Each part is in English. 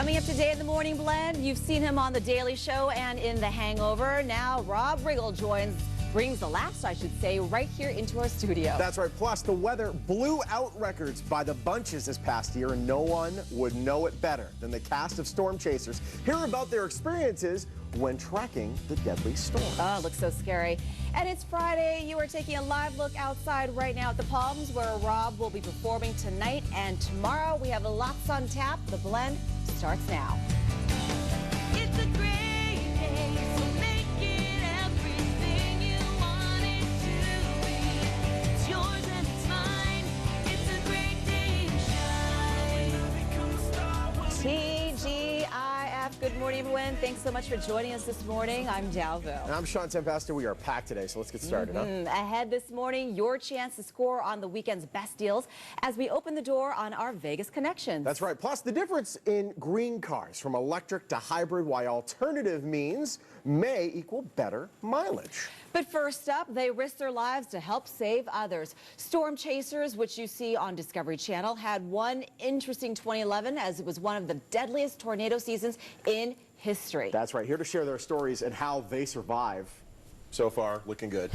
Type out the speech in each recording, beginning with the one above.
Coming up today in the Morning Blend, you've seen him on The Daily Show and in The Hangover. Now Rob Riggle brings the laughs, I should say, right here into our studio. That's right. Plus, the weather blew out records by the bunches this past year, and no one would know it better than the cast of storm chasers. Hear about their experiences when tracking the deadly storm. Oh, it looks so scary. And it's Friday. You are taking a live look outside right now at the Palms, where Rob will be performing tonight and tomorrow. We have lots on tap. The Blend starts now. It's a great day, so make it everything you want it to be. It's yours and it's mine. It's a great day to shine. TGIF. Good morning, everyone. Thanks so much for joining us this morning. I'm Dalvo. And I'm Shawn Tempesta. We are packed today, so let's get started. Ahead this morning, your chance to score on the weekend's best deals as we open the door on our Vegas connections. That's right. Plus, the difference in green cars from electric to hybrid, why alternative means may equal better mileage. But first up, they risk their lives to help save others. Storm chasers, which you see on Discovery Channel, had one interesting 2011 as it was one of the deadliest tornado seasons in history. That's right. Here to share their stories and how they survive. So far, looking good.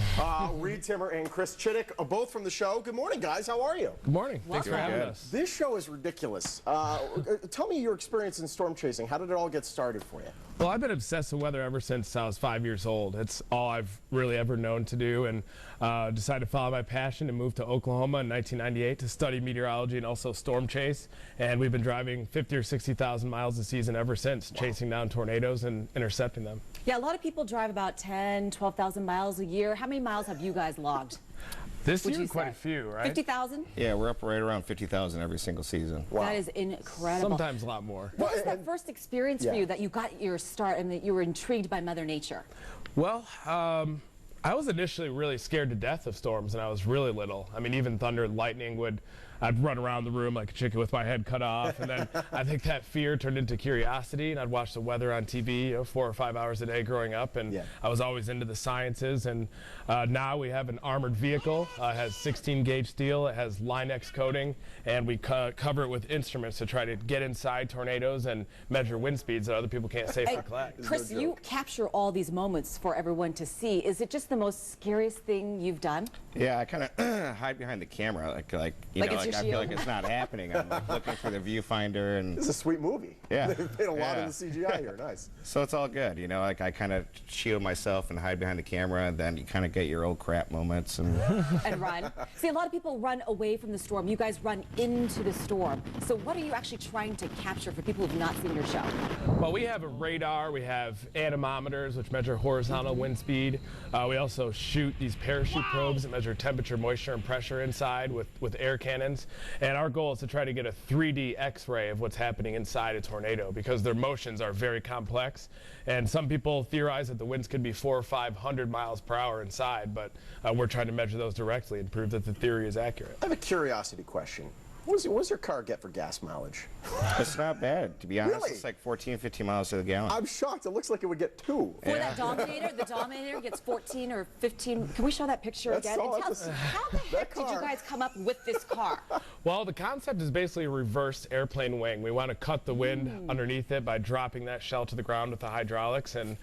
Reed Timmer and Chris Chittick are both from the show. Good morning, guys. How are you? Good morning. Thanks for having us. This show is ridiculous. Tell me your experience in storm chasing. How did it all get started for you? Well, I've been obsessed with weather ever since I was 5 years old. It's all I've really ever known to do, and decided to follow my passion and move to Oklahoma in 1998 to study meteorology and also storm chase. And we've been driving 50 or 60,000 miles a season ever since, chasing down tornadoes and intercepting them. Yeah, a lot of people drive about 10, 12,000 miles a year. How many miles have you guys logged? This year, quite a few, right? 50,000? Yeah, we're up right around 50,000 every single season. Wow. That is incredible. Sometimes a lot more. What was that first experience for you that you got your start and that you were intrigued by Mother Nature? Well, I was initially really scared to death of storms, and I was really little. I mean, even thunder and lightning I'd run around the room like a chicken with my head cut off, and then I think that fear turned into curiosity, and I'd watch the weather on TV 4 or 5 hours a day growing up, and I was always into the sciences. And now we have an armored vehicle. It has 16-gauge steel, it has Line-X coating, and we cover it with instruments to try to get inside tornadoes and measure wind speeds that other people can't safely collect. Chris, you capture all these moments for everyone to see. Is it just the most scariest thing you've done? Yeah, I kind of hide behind the camera, I feel like it's not happening. I'm like looking for the viewfinder, and it's a sweet movie. Yeah, they've made a lot of the CGI here. Nice. So it's all good, like I kind of shield myself and hide behind the camera, and then you kind of get your old crap moments and and run. See, a lot of people run away from the storm. You guys run into the storm. So what are you actually trying to capture for people who have not seen your show? Well, we have a radar, we have anemometers, which measure horizontal wind speed. We also shoot these parachute probes that measure temperature, moisture, and pressure inside with air cannons. And our goal is to try to get a 3D X-ray of what's happening inside a tornado, because their motions are very complex. And some people theorize that the winds could be 400 or 500 miles per hour inside, but we're trying to measure those directly and prove that the theory is accurate. I have a curiosity question. What does your car get for gas mileage? It's not bad, to be honest. Really? It's like 14, 15 miles to the gallon. I'm shocked. It looks like it would get 2. For that Dominator, the Dominator gets 14 or 15. Can we show that picture again? And tell us, how the heck did you guys come up with this car? Well, the concept is basically a reversed airplane wing. We want to cut the wind underneath it by dropping that shell to the ground with the hydraulics. And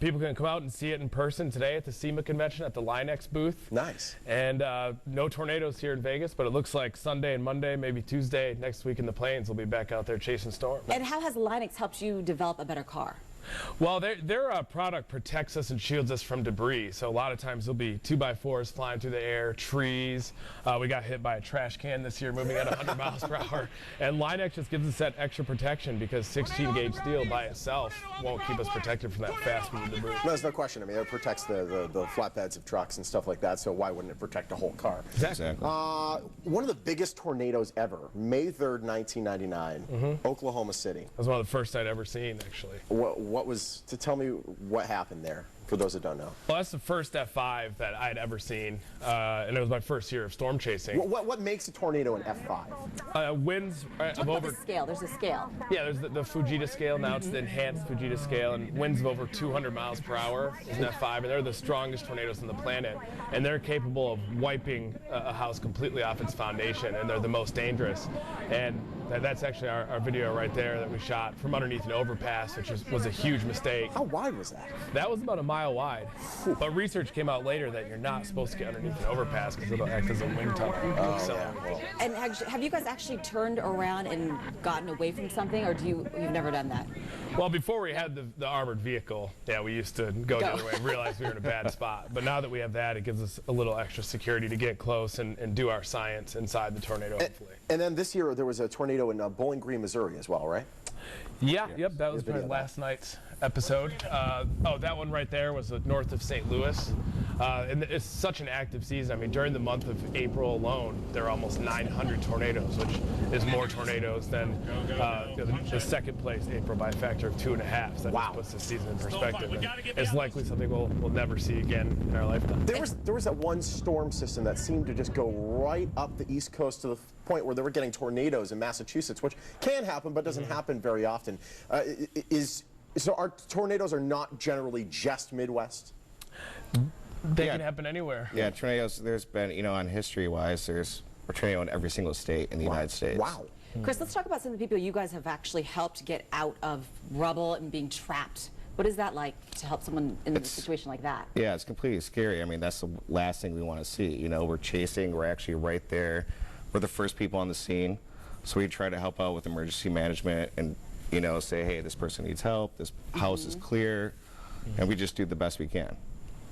people can come out and see it in person today at the SEMA convention at the Line-X booth. Nice. And no tornadoes here in Vegas, but it looks like Sunday and Monday, maybe Tuesday next week in the plains, we'll be back out there chasing storms. And how has Line-X helped you develop a better car? Well, their product protects us and shields us from debris. So a lot of times there'll be 2x4s flying through the air, trees. We got hit by a trash can this year moving at 100 miles per hour. And Line-X just gives us that extra protection, because 16-gauge steel by itself won't keep us protected from that fast-moving debris. No, there's no question. I mean, it protects the flatbeds of trucks and stuff like that, so why wouldn't it protect a whole car? Exactly. One of the biggest tornadoes ever, May 3rd, 1999, Oklahoma City. That was one of the first I'd ever seen, actually. Tell me what happened there, for those that don't know. Well, that's the first F5 that I'd ever seen, and it was my first year of storm chasing. What makes a tornado an F5? Winds of Talk over... about the scale. There's a scale. Yeah, there's the Fujita scale. Now it's the enhanced Fujita scale, and winds of over 200 miles per hour is an F5, and they're the strongest tornadoes on the planet, and they're capable of wiping a house completely off its foundation, and they're the most dangerous. And That's actually our video right there that we shot from underneath an overpass, which was a huge mistake. How wide was that? That was about a mile wide. But research came out later that you're not supposed to get underneath an overpass because it'll act as a wind tunnel. And have you guys actually turned around and gotten away from something, or you've never done that? Well, before we had the armored vehicle, yeah, we used to go the other way and realize we were in a bad spot. But now that we have that, it gives us a little extra security to get close and do our science inside the tornado, hopefully. And then this year there was a tornado in Bowling Green, Missouri as well, right? Yeah, yep, that was probably last night's episode. Oh, that one right there was north of St. Louis. And it's such an active season. I mean, during the month of April alone, there are almost 900 tornadoes, which is more tornadoes than the second place April by a factor of 2.5. So that just puts the season in perspective. And it's likely something we'll never see again in our lifetime. There was that one storm system that seemed to just go right up the East Coast to the point where they were getting tornadoes in Massachusetts, which can happen but doesn't happen very often. So our tornadoes are not generally just Midwest? They can happen anywhere. Yeah, tornadoes, there's been, on history-wise, there's a tornado in every single state in the United States. Wow. Chris, let's talk about some of the people you guys have actually helped get out of rubble and being trapped. What is that like to help someone in a situation like that? Yeah, it's completely scary. I mean, that's the last thing we want to see. We're chasing, we're actually right there. We're the first people on the scene, so we try to help out with emergency management and, say, hey, this person needs help, this house is clear, and we just do the best we can.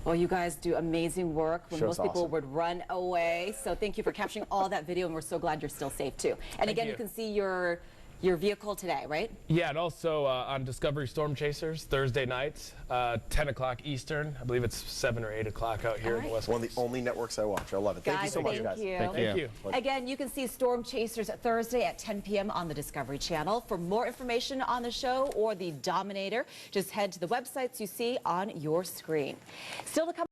Well, you guys do amazing work when Show's most people awesome. would run away. So thank you for capturing all that video, and we're so glad you're still safe, too. And again, you can see your vehicle today, right? Yeah, and also on Discovery Storm Chasers, Thursday nights, 10 o'clock Eastern. I believe it's 7 or 8 o'clock out here in the West One Coast. of the only networks I watch. I love it. Thank you so much, guys. Thank you. Again, you can see Storm Chasers Thursday at 10 p.m. on the Discovery Channel. For more information on the show or the Dominator, just head to the websites you see on your screen. Still to come.